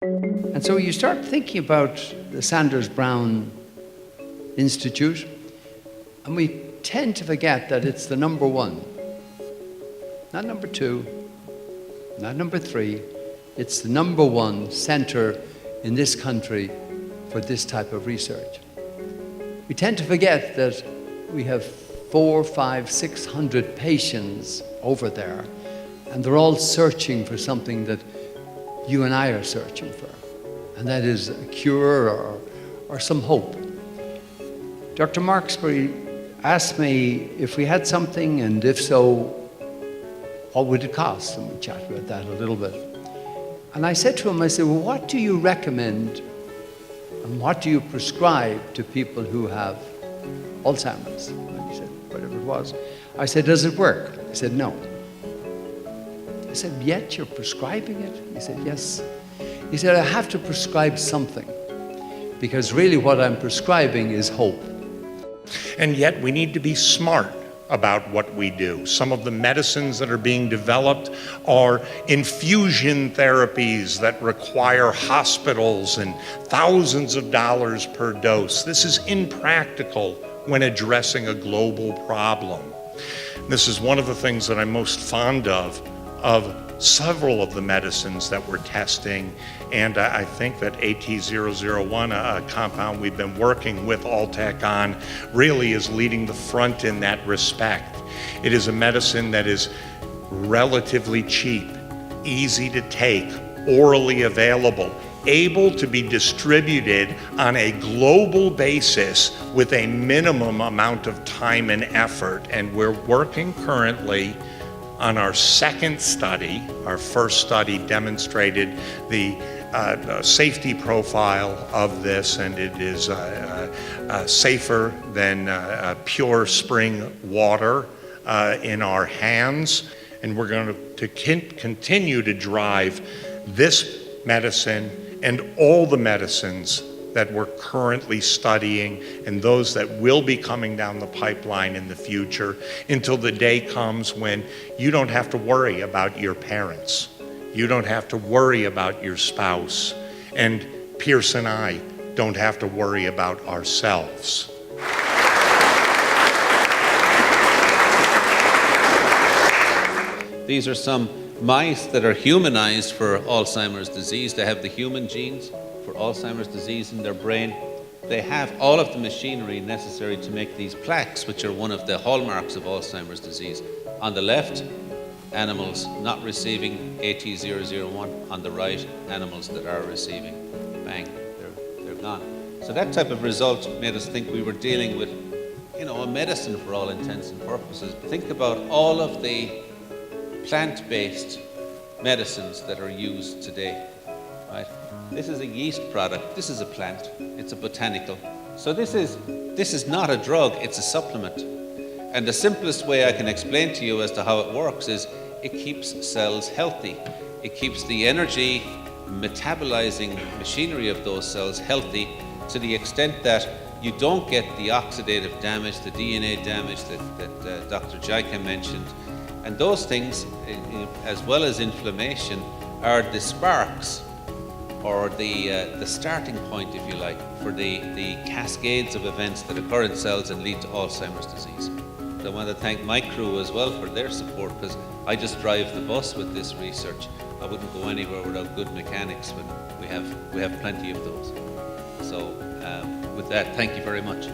And so you start thinking about the Sanders Brown Institute, and we tend to forget that it's the number one, not number two, not number three. It's the number one center in this country for this type of research. We tend to forget that we have 400, 500, 600 patients over there, and they're all searching for something that you and I are searching for, and that is a cure or some hope. Dr. Marksbury asked me if we had something, and if so, what would it cost? And we chatted about that a little bit. And I said to him, I said, well, what do you recommend and what do you prescribe to people who have Alzheimer's? And he said, whatever it was. I said, does it work? He said, no. I said, yet you're prescribing it? He said, yes. He said, I have to prescribe something because really what I'm prescribing is hope. And yet we need to be smart about what we do. Some of the medicines that are being developed are infusion therapies that require hospitals and thousands of dollars per dose. This is impractical when addressing a global problem. This is one of the things that I'm most fond of several of the medicines that we're testing, and I think that AT-001, a compound we've been working with Alltech on, really is leading the front in that respect. It is a medicine that is relatively cheap, easy to take, orally available, able to be distributed on a global basis with a minimum amount of time and effort. And we're working currently on our second study. Our first study demonstrated the safety profile of this, and it is safer than pure spring water in our hands. And we're going to continue to drive this medicine and all the medicines that we're currently studying and those that will be coming down the pipeline in the future until the day comes when you don't have to worry about your parents. You don't have to worry about your spouse. And Pearse and I don't have to worry about ourselves. These are some mice that are humanized for Alzheimer's disease. They have the human genes for Alzheimer's disease in their brain. They have all of the machinery necessary to make these plaques, which are one of the hallmarks of Alzheimer's disease. On the left, animals not receiving AT-001. On the right, animals that are receiving. Bang, they're gone. So that type of result made us think we were dealing with, a medicine for all intents and purposes. Think about all of the plant-based medicines that are used today, right? This is a yeast product. This is a plant. It's a botanical. So this is not a drug. It's a supplement. And the simplest way I can explain to you as to how it works is it keeps cells healthy. It keeps the energy metabolizing machinery of those cells healthy to the extent that you don't get the oxidative damage, the DNA damage that Dr. Jicha mentioned. And those things, as well as inflammation, are the sparks or the starting point, if you like, for the cascades of events that occur in cells and lead to Alzheimer's disease. I want to thank my crew as well for their support, because I just drive the bus with this research. I wouldn't go anywhere without good mechanics, but we have plenty of those. So with that, thank you very much.